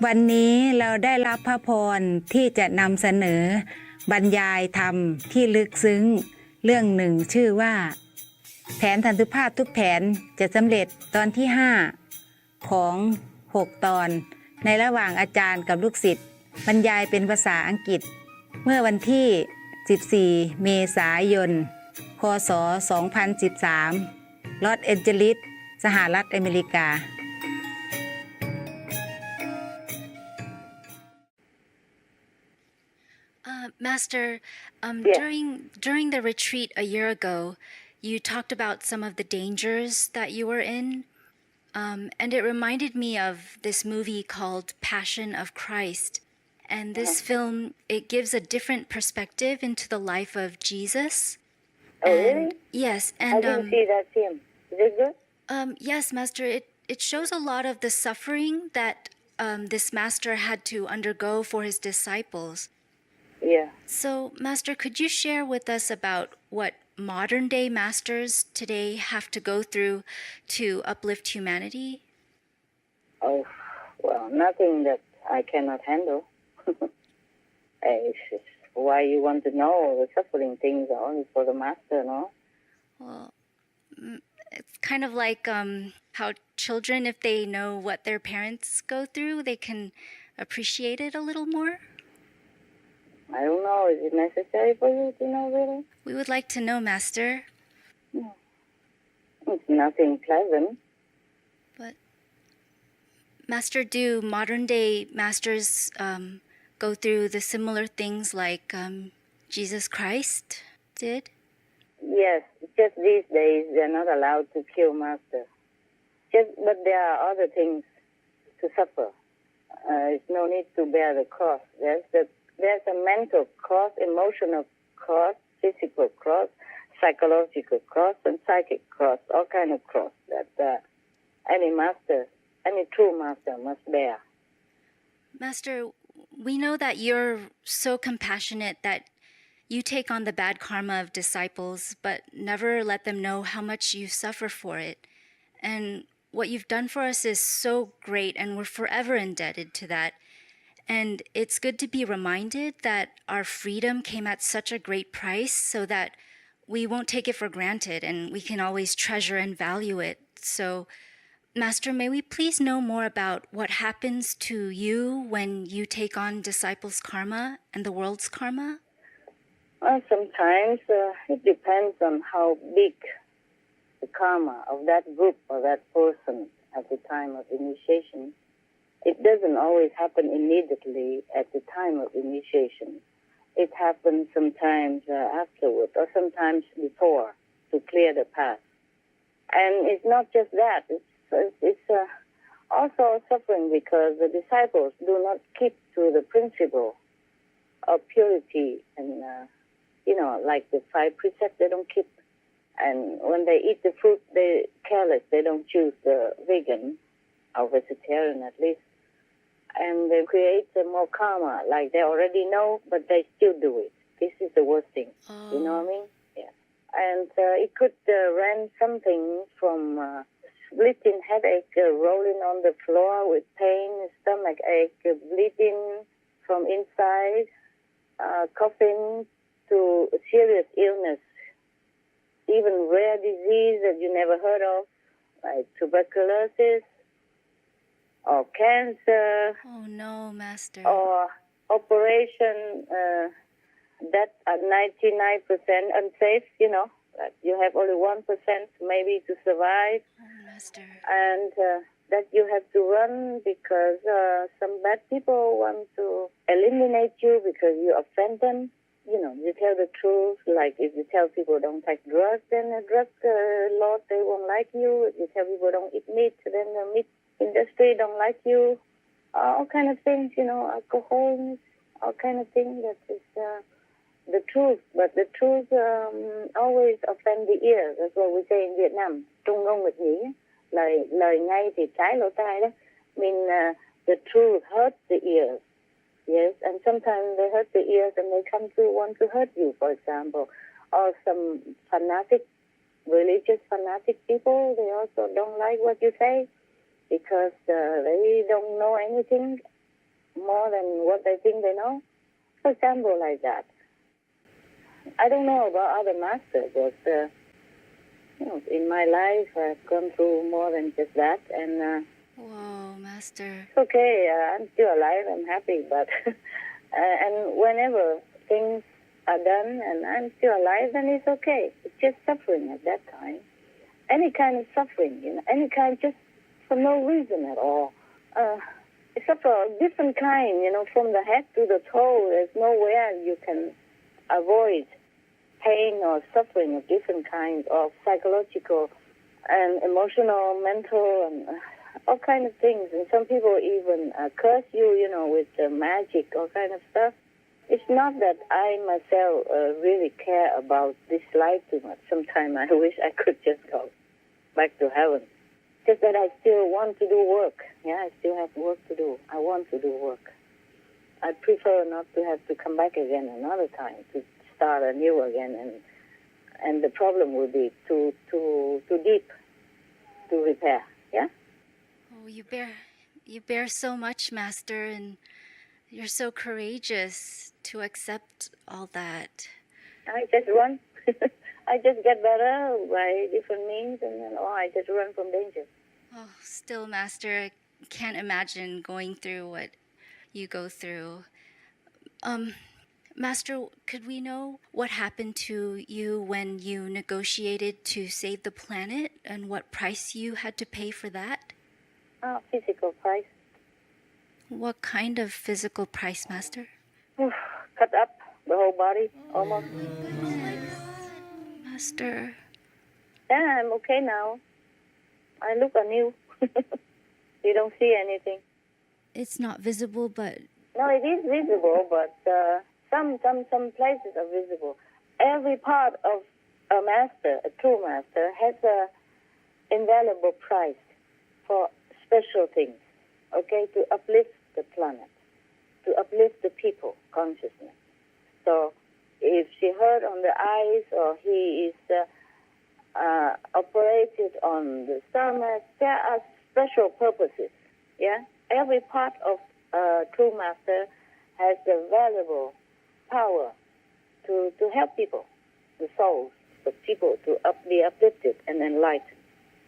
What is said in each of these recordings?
วันนี้เราได้รับพระพรที่จะนำเสนอบรรยายธรรมที่ลึกซึ้งเรื่องหนึ่งชื่อว่าแผนสันติภาพทุกแผนจะสำเร็จตอนที่5ของ6ตอนในระหว่างอาจารย์กับลูกศิษย์บรรยายเป็นภาษาอังกฤษเมื่อวันที่14เมษายนพ.ศ. 2013ลอสแอนเจลิสสหรัฐอเมริกาMaster, Yes. during the retreat a year ago, you talked about some of the dangers that you were in, and it reminded me of this movie called Passion of Christ. And this film, it gives a different perspective into the life of Jesus. Oh, And really? yes, I and didn't see that film. Is it good? yes, Master, it shows a lot of the suffering that this master had to undergo for his disciples. Yeah. So, Master, could you share with us about what modern-day masters today have to go through to uplift humanity? Oh, well, nothing that I cannot handle. It's just why you want to know the suffering things are only for the master, no? Well, it's kind of like how children, if they know what their parents go through, they can appreciate it a little more. I don't know. Is it necessary for you to know, really? We would like to know, Master. It's nothing pleasant. But, Master, do modern-day masters go through the similar things like Jesus Christ did? Yes, just these days they're not allowed to kill master. But there are other things to suffer. There's no need to bear the cross. There's a mental cross, emotional cross, physical cross, psychological cross, and psychic cross, all kind of cross that any master, any true master must bear. Master, we know that you're so compassionate that you take on the bad karma of disciples, but never let them know how much you suffer for it. And what you've done for us is so great, and we're forever indebted to that. And it's good to be reminded that our freedom came at such a great price so that we won't take it for granted and we can always treasure and value it. So, Master, may we please know more about what happens to you when you take on disciples' karma and the world's karma? Well, sometimes it depends on how big the karma of that group or that person at the time of initiation. It doesn't always happen immediately at the time of initiation. It happens sometimes afterward or sometimes before to clear the path. And it's not just that. It's also suffering because the disciples do not keep to the principle of purity and, like the 5 precepts, they don't keep. And when they eat the fruit, they're careless. They don't choose the vegan or vegetarian at least. And they create more karma, like they already know, but they still do it. This is the worst thing. Oh. You know what I mean? Yeah. And it could range something from splitting headache, rolling on the floor with pain, stomach ache, bleeding from inside, coughing, to serious illness, even rare disease that you never heard of, like tuberculosis, or cancer. Oh, no, Master. Or operation that are 99% unsafe, that you have only 1% maybe to survive. Oh, Master. And that you have to run because some bad people want to eliminate you because you offend them. You tell the truth. Like if you tell people don't take drugs, then the drug lord, they won't like you. If you tell people don't eat meat, then the meat industry don't like you. All kind of things, alcohol, all kind of things. That is the truth. But the truth always offend the ear. That's what we say in Vietnam. Trung ngôn nghịch nghĩa. Lời ngay thì trái lỗ tai đó. The truth hurts the ears. Yes, and sometimes they hurt the ears and they come to want to hurt you, for example. Or some religious fanatic people, they also don't like what you say because they don't know anything more than what they think they know. For example, like that. I don't know about other masters, but in my life I've gone through more than just that, and Whoa, Master. it's okay. I'm still alive. I'm happy, but and whenever things are done and I'm still alive, then it's okay. It's just suffering at that time. Any kind of suffering, any kind, just for no reason at all. Except for a different kind, from the head to the toe. There's nowhere you can avoid pain or suffering of different kinds of psychological and emotional, mental, and all kind of things. And some people even curse you, with magic, all kind of stuff. It's not that I myself really care about this life too much. Sometimes I wish I could just go back to heaven. Just that I still want to do work. Yeah, I still have work to do. I want to do work. I prefer not to have to come back again another time to start anew again, and the problem will be too deep to repair. Yeah. Oh, you bear so much, Master, and you're so courageous to accept all that. I just run. I just get better by different means, and then I just run from danger. Oh, still, Master, I can't imagine going through what you go through. Master, could we know what happened to you when you negotiated to save the planet and what price you had to pay for that? Physical price. What kind of physical price, Master? Cut up the whole body, almost. Oh my God, Master. Yeah, I'm okay now. I look anew. You don't see anything. It's not visible, but... No, it is visible, but some places are visible. Every part of a master, a true master, has a invaluable price for special things, okay, to uplift the planet, to uplift the people consciousness. So if she hurt on the eyes or he is operated on the stomach, there are special purposes, yeah? Every part of true master has the valuable power to help people, the souls, the people to be uplifted and enlightened,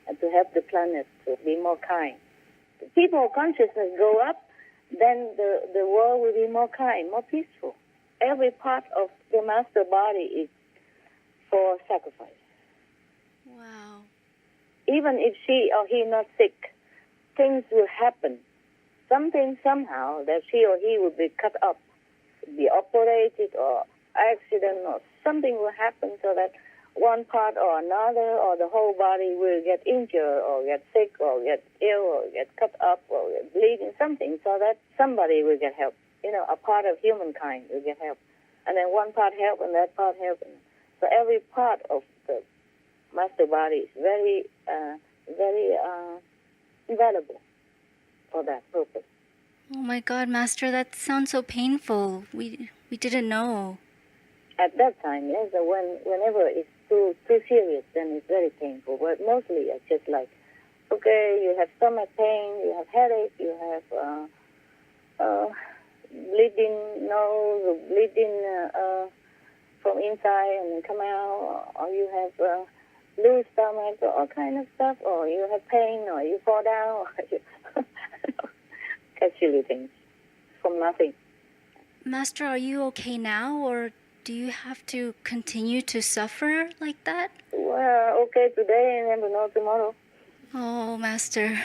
and to help the planet to be more kind. The people consciousness go up, then the world will be more kind, more peaceful. Every part of the master body is for sacrifice. Wow. Even if she or he not sick, things will happen. Something somehow that she or he will be cut up, be operated or accident or something will happen so that one part or another or the whole body will get injured or get sick or get ill or get cut up or get bleeding, something, so that somebody will get help. A part of humankind will get help. And then one part help and that part help. So every part of the master body is very, very invaluable for that purpose. Oh my God, Master, that sounds so painful. We didn't know. At that time, yes, whenever it's too serious, then it's very painful. But mostly it's just like, okay, you have stomach pain, you have headache, you have bleeding nose, or bleeding from inside and then come out, or you have loose stomach, or all kind of stuff, or you have pain, or you fall down, or you silly things from nothing. Master, are you okay now, or do you have to continue to suffer like that? Well, okay today and never know tomorrow. Oh, Master.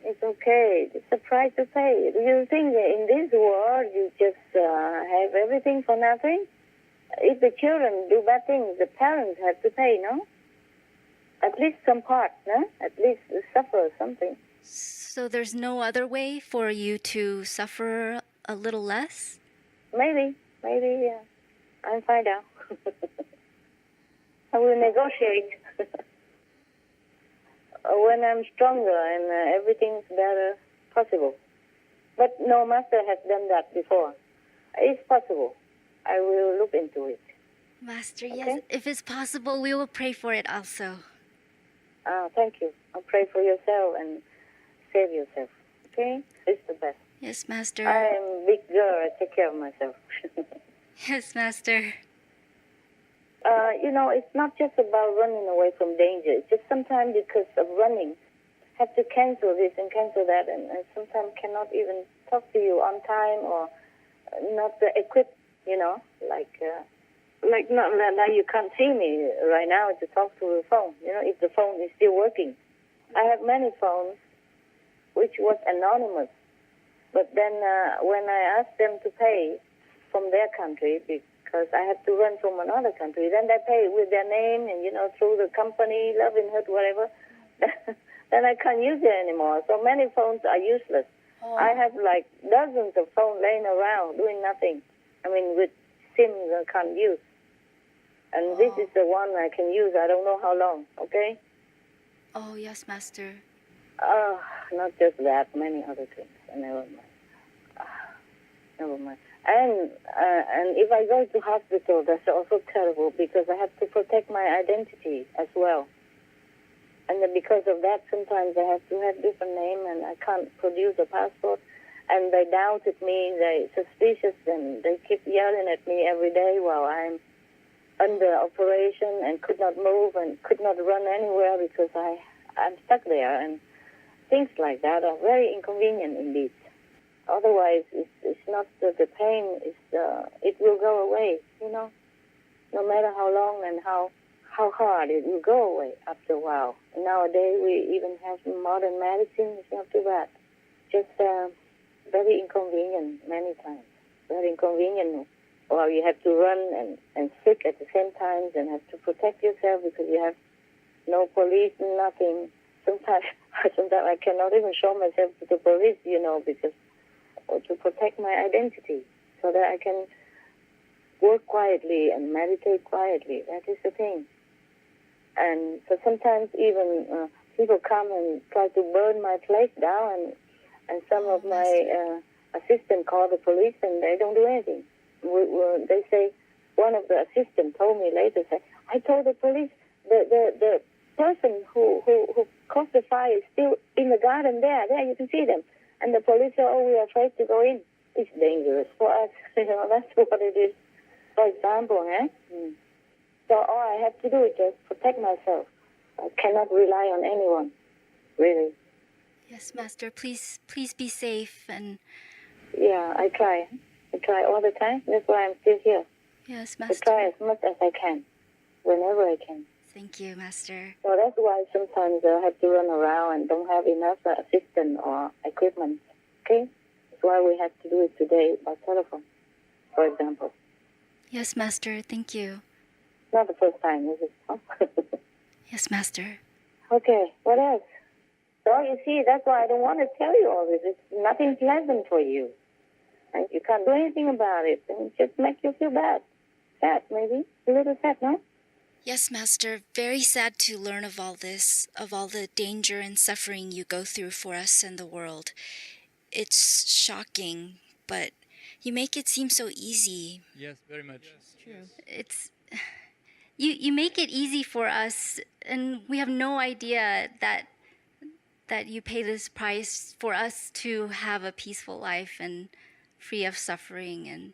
It's okay. It's a price to pay. Do you think in this world you just have everything for nothing? If the children do bad things, the parents have to pay, no? At least some part, no? At least suffer something. So there's no other way for you to suffer a little less? Maybe, yeah. I'll find out. I will negotiate. When I'm stronger and everything's better possible. But no master has done that before. It's possible. I will look into it. Master, Okay? yes. If it's possible, we will pray for it also. Thank you. I'll pray for yourself and save yourself. Okay? It's the best. Yes, Master. I'm a big girl. I take care of myself. Yes, Master. It's not just about running away from danger. It's just sometimes because of running, have to cancel this and cancel that, and sometimes cannot even talk to you on time or not equipped, like not now you can't see me right now to talk to the phone. If the phone is still working. I have many phones, which was anonymous, but then when I asked them to pay from their country, because I have to run from another country, then they pay with their name and, through the company, Lovinghood, whatever, then I can't use it anymore. So many phones are useless. Oh. I have like dozens of phones laying around doing nothing. I mean, with SIMs I can't use. And this is the one I can use. I don't know how long, okay? Oh, yes, Master. Not just that, many other things. Never mind. Never mind. And if I go to hospital, that's also terrible because I have to protect my identity as well. And then because of that, sometimes I have to have different name and I can't produce a passport. And they doubted me, they suspicious, and they keep yelling at me every day while I'm under operation and could not move and could not run anywhere because I'm stuck there. And things like that are very inconvenient indeed. Otherwise, it's not the pain. It will go away. No matter how long and how hard, it will go away after a while. Nowadays, we even have modern medicine. It's not too bad. Just very inconvenient many times. Very inconvenient. Or you have to run and sick at the same time and have to protect yourself because you have no police, nothing. Sometimes I cannot even show myself to the police, because to protect my identity so that I can work quietly and meditate quietly. That is the thing. And so sometimes even people come and try to burn my place down, and some of my assistants call the police and they don't do anything. They say, one of the assistants told me later, I told the police the person who caused the fire is still in the garden there you can see them. And the police say, we are afraid to go in. It's dangerous for us. That's what it is. For example, So all I have to do is just protect myself. I cannot rely on anyone, really. Yes, Master. Please be safe and... Yeah, I try. I try all the time. That's why I'm still here. Yes, Master. I try as much as I can, whenever I can. Thank you, Master. So that's why sometimes I have to run around and don't have enough assistance or equipment. Okay? That's why we have to do it today by telephone, for example. Yes, Master. Thank you. Not the first time, is it? Huh? Yes, Master. Okay, what else? So you see, that's why I don't want to tell you all this. It's nothing pleasant for you. And you can't do anything about it. And it just makes you feel bad. Sad, maybe. A little sad, no? Yes, Master. Very sad to learn of all this, of all the danger and suffering you go through for us and the world. It's shocking, but you make it seem so easy. Yes, very much. True. It's... You make it easy for us, and we have no idea that you pay this price for us to have a peaceful life and free of suffering. And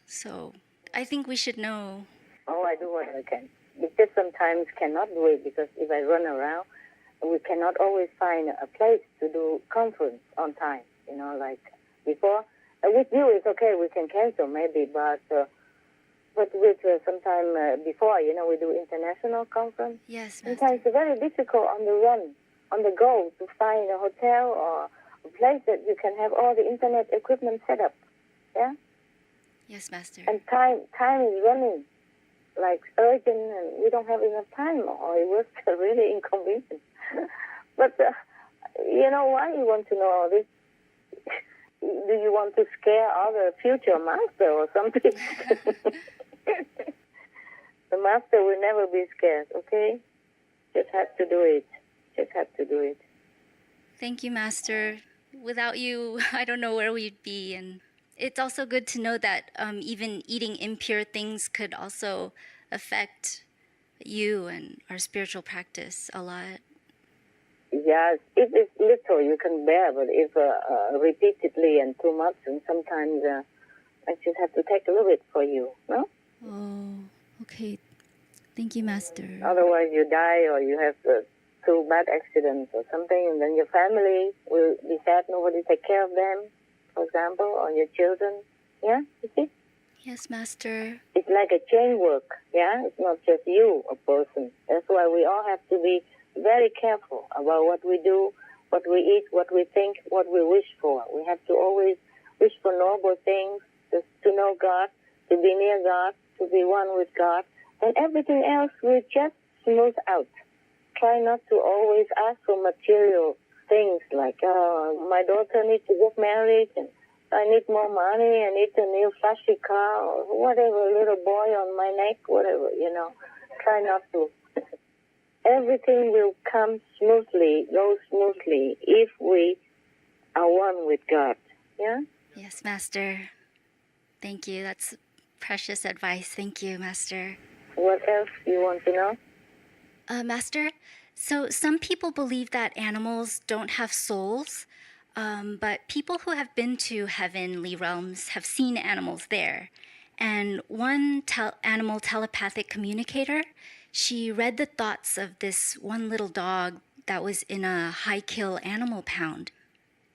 so I think we should know. Oh, I do what I can. It just sometimes cannot do it because if I run around, we cannot always find a place to do conference on time, like before. With you, it's okay, we can cancel maybe, but with sometime before, we do international conference. Yes, Master. Sometimes it's very difficult on the run, on the go, to find a hotel or a place that you can have all the internet equipment set up. Yeah? Yes, Master. And time is running, like urgent, and we don't have enough time, or it was really inconvenient. But why you want to know all this? Do you want to scare other future master or something? The master will never be scared, okay? Just have to do it. Just have to do it. Thank you, Master. Without you, I don't know where we'd be. And it's also good to know that even eating impure things could also affect you and our spiritual practice a lot. Yes, if it's little, you can bear, but if repeatedly and too much, and sometimes I just have to take a little bit for you, no? Oh, okay. Thank you, Master. Otherwise, you die or you have two bad accidents or something, and then your family will be sad. Nobody take care of them, for example, or your children. Yeah, you see? Yes, Master. It's like a chain work. Yeah, it's not just you, a person. That's why we all have to be very careful about what we do, what we eat, what we think, what we wish for. We have to always wish for noble things, just to know God, to be near God, to be one with God. And everything else will just smooth out. Try not to always ask for material things like, my daughter needs to get married, and I need more money, I need a new flashy car, or whatever, little boy on my neck, whatever, Try not to. Everything will come smoothly, go smoothly, if we are one with God. Yeah? Yes, Master. Thank you. That's precious advice. Thank you, Master. What else do you want to know? Master, so some people believe that animals don't have souls, but people who have been to heavenly realms have seen animals there. And one animal telepathic communicator, she read the thoughts of this one little dog that was in a high-kill animal pound.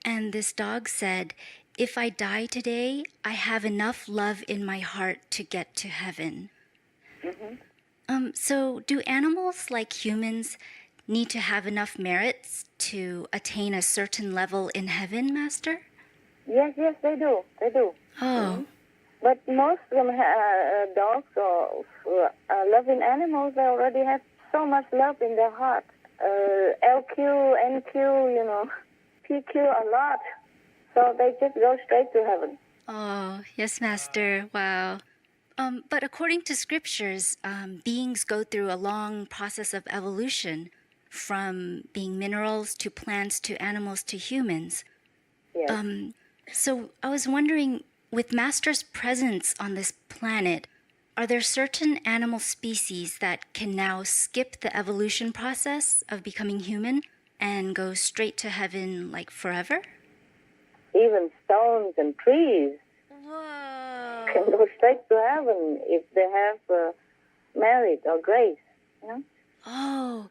And this dog said, "If I die today, I have enough love in my heart to get to heaven." So do animals, like humans, need to have enough merits to attain a certain level in heaven, Master? Yes, they do. They do. Oh. But most of them, dogs or loving animals, they already have so much love in their heart. LQ, NQ, PQ, a lot. So they just go straight to heaven. Oh, yes, Master. Wow. But according to scriptures, beings go through a long process of evolution, from being minerals to plants to animals to humans. Yes. So I was wondering, with Master's presence on this planet, are there certain animal species that can now skip the evolution process of becoming human and go straight to heaven, like forever? Even stones and trees Whoa. can go straight to heaven if they have merit or grace. Oh,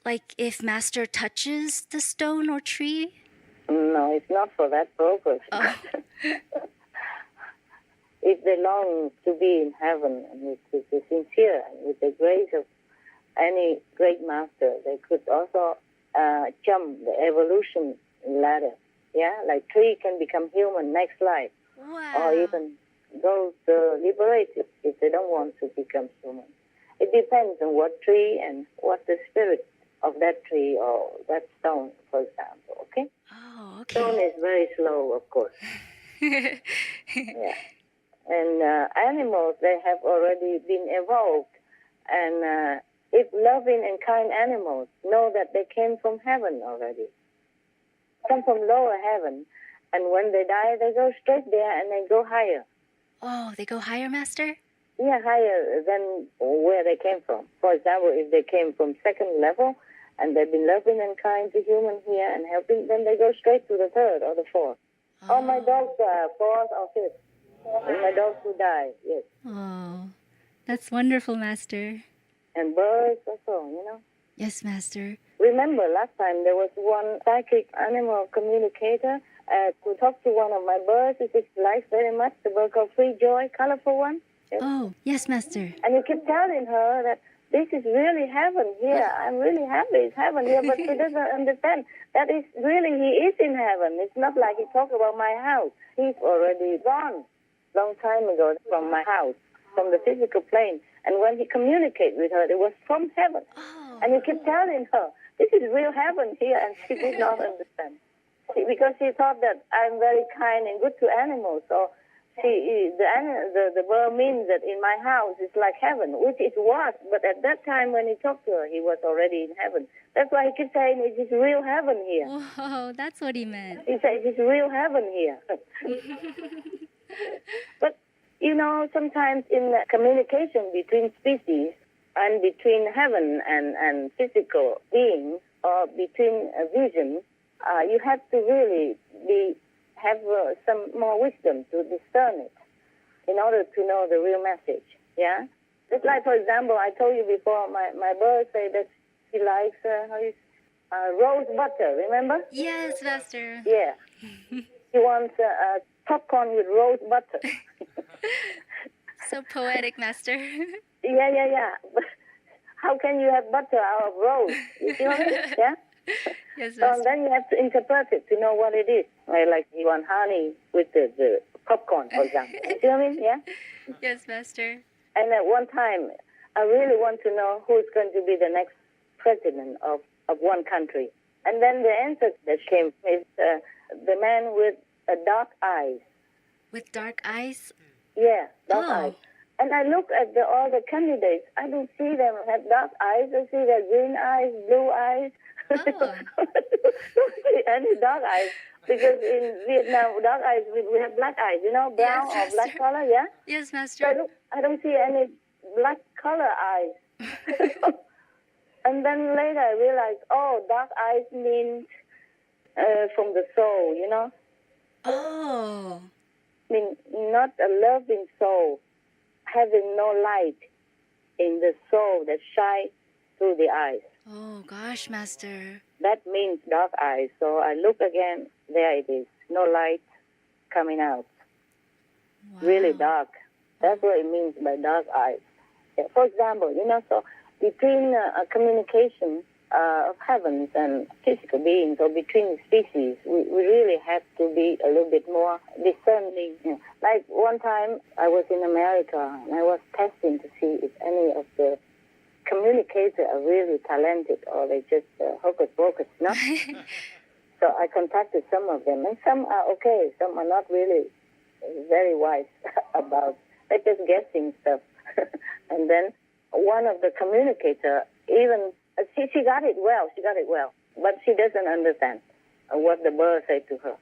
like if Master touches the stone or tree? No, it's not for that purpose. Oh. If they long to be in heaven and with the sincere and with the grace of any great master, they could also jump the evolution ladder. Yeah, like tree can become human next life, Wow. or even those liberated if they don't want to become human. It depends on what tree and what the spirit of that tree or that stone, for example. Okay. Oh, okay. Stone is very slow, of course. Yeah. And animals, they have already been evolved. And if loving and kind animals know that they came from heaven already, come from lower heaven, and when they die, they go straight there and they go higher. Oh, they go higher, Master? Yeah, higher than where they came from. For example, if they came from second level and they've been loving and kind to humans here and helping, then they go straight to the third or the fourth. Oh, my dogs are fourth or fifth. And my dogs who die, yes. Oh, that's wonderful, Master. And birds also, Yes, Master. Remember, last time there was one psychic animal communicator who talked to one of my birds, which I like very much, the bird called Free Joy, colorful one. Yes. Oh, yes, Master. And you keep telling her that this is really heaven here. I'm really happy it's heaven here, but she doesn't understand. That is really, he is in heaven. It's not like he talked about my house. He's already gone long time ago from my house, from the physical plane. And when he communicated with her, it was from heaven. Oh. And you keep telling her, this is real heaven here, and she did not understand. Because she thought that I'm very kind and good to animals. So the word means that in my house it's like heaven, which it was. But at that time when he talked to her, he was already in heaven. That's why he keeps saying it is real heaven here. Whoa, that's what he meant. He said it is real heaven here. But, sometimes in the communication between species and between heaven and physical beings, or between a vision, you have to really have some more wisdom to discern it in order to know the real message. Yeah? Just like, for example, I told you before, my bird said that she likes rose butter, remember? Yes, Master. Yeah. She wants popcorn with rose butter. So poetic, Master. Yeah. But how can you have butter out of rose? You see what I mean? Yeah? Yes, So Master. then you have to interpret it to know what it is. Right? Like you want honey with the popcorn, for example. You see what I mean? Yeah? Yes, Master. And at one time, I really want to know who is going to be the next president of one country. And then the answer that came is the man with dark eyes. With dark eyes? Yeah, dark Oh. eyes. And I look at all the candidates. I don't see them have dark eyes. I see their green eyes, blue eyes. Oh. Don't see any dark eyes. Because in Vietnam, dark eyes, we have black eyes, you know, brown Yes, or black Master. color, yeah? Yes, So Master. I don't see any black color eyes. And then later I realized, dark eyes means from the soul, you know? Oh. Mean not a loving soul, having no light in the soul that shines through the eyes. Oh, gosh, Master. That means dark eyes. So I look again, there it is, no light coming out. Wow. Really dark. That's what it means by dark eyes. Yeah, for example, you know, so between a communication of heavens and physical beings, or between species, we really have to be a little bit more discerning. You know. Like one time I was in America and I was testing to see if any of the communicators are really talented or they just hocus pocus, no? So I contacted some of them, and some are okay, some are not really very wise about, they're just guessing stuff. And then one of the communicators, even, she got it well, but she doesn't understand what the bird said to her.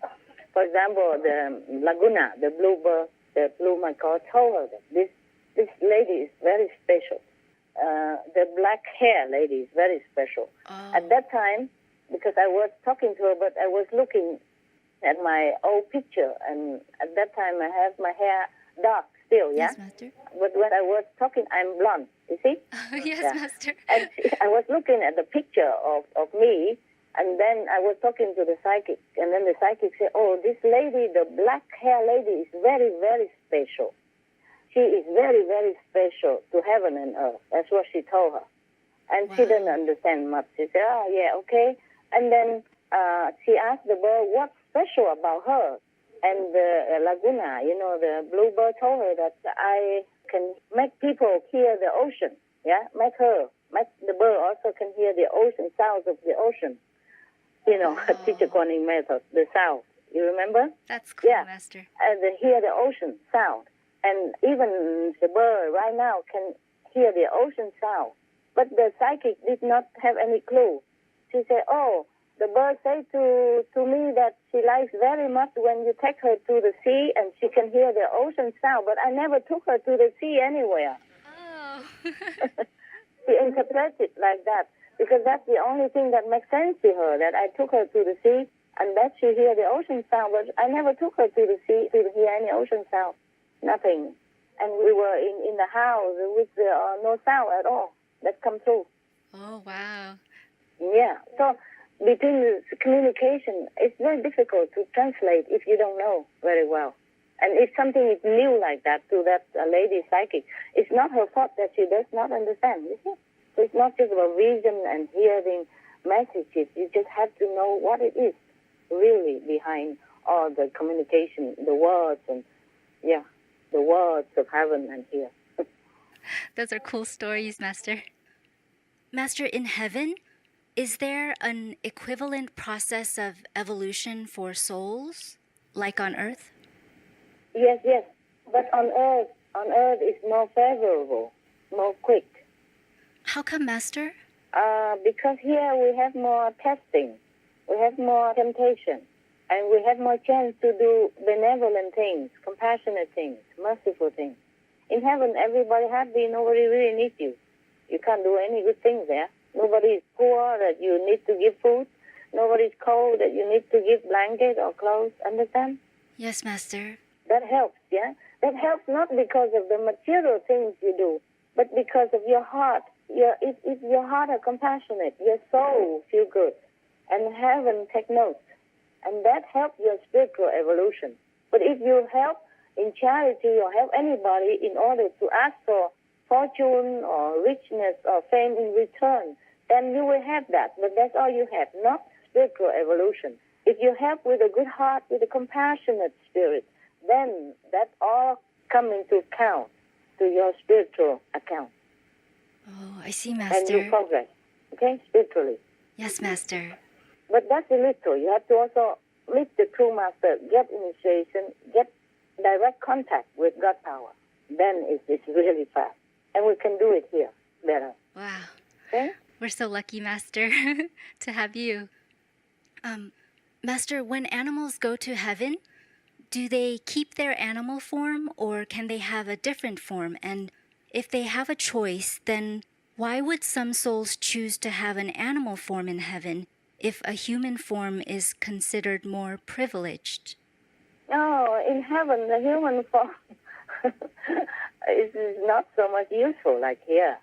For example, the Laguna, the blue bird, the blue macaw told her that this lady is very special. The black hair lady is very special. Oh. At that time, because I was talking to her, but I was looking at my old picture, and at that time I have my hair dark still, yeah? Yes, Master. But when I was talking, I'm blonde, you see? Yes, Yeah. Master. And I was looking at the picture of me, and then I was talking to the psychic, and then the psychic said, this lady, the black hair lady, is very, very special. She is very, very special to heaven and earth. That's what she told her. And she Wow. didn't understand much. She said, yeah, okay. And then she asked the bird what's special about her. And the Laguna, you know, the bluebird told her that I can make people hear the ocean. Yeah, make the bird also can hear the ocean, sounds of the ocean. You know, Wow. teacher calling method, the sound. You remember? That's cool, Yeah. Master. And they hear the ocean sound. And even the bird right now can hear the ocean sound. But the psychic did not have any clue. She said, the bird said to me that she likes very much when you take her to the sea and she can hear the ocean sound, but I never took her to the sea anywhere. Oh. She interprets it like that because that's the only thing that makes sense to her, that I took her to the sea and that she hear the ocean sound, but I never took her to the sea to hear any ocean sound. Nothing. And we were in the house with no sound at all. That come through. Oh, wow. Yeah. So between the communication, it's very difficult to translate if you don't know very well. And if something is new like that to that lady psychic, it's not her fault that she does not understand. You see? So it's not just about vision and hearing messages. You just have to know what it is really behind all the communication, the words, and the words of heaven and here. Those are cool stories, Master. Master, in heaven, is there an equivalent process of evolution for souls, like on Earth? Yes. But on Earth is more favorable, more quick. How come, Master? Because here we have more testing, we have more temptation, and we have more chance to do benevolent things, compassionate things, merciful things. In heaven, everybody happy, nobody really needs you. You can't do any good things there. Nobody is poor that you need to give food. Nobody is cold that you need to give blanket or clothes. Understand? Yes, Master. That helps, yeah? That helps not because of the material things you do, but because of your heart. If your heart are compassionate, your soul feel good, and heaven take notes. And that helps your spiritual evolution. But if you help in charity or help anybody in order to ask for fortune or richness or fame in return, then you will have that. But that's all you have, not spiritual evolution. If you help with a good heart, with a compassionate spirit, then that all come into account to your spiritual account. Oh, I see, And Master. you progress, okay, spiritually. Yes, Master. But that's a little. You have to also meet the true master, get initiation, get direct contact with God power. Then it's really fast. And we can do it here better. Wow. Okay? We're so lucky, Master, to have you. Master, when animals go to heaven, do they keep their animal form or can they have a different form? And if they have a choice, then why would some souls choose to have an animal form in heaven if a human form is considered more privileged? No, in heaven, the human form is not so much useful like here.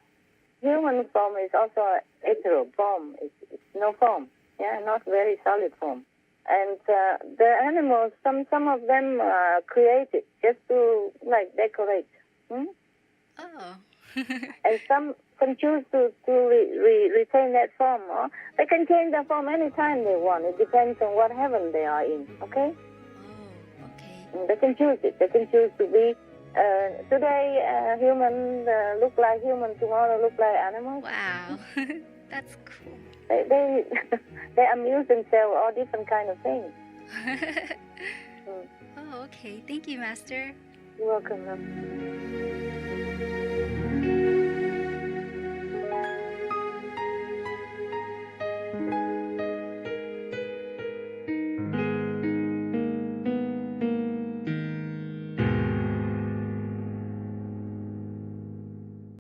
Human form is also hetero form. It's no form. Yeah, not very solid form. And the animals, some of them are created just to decorate. Oh. And some can choose to retain that form, or they can change their form anytime they want. It depends on what heaven they are in. Okay? Oh, okay. And they can choose it. They can choose to be today human, look like human. Tomorrow look like animals. Wow. That's cool. They they amuse themselves all different kind of things. Oh, okay. Thank you, Master. You're welcome. Love.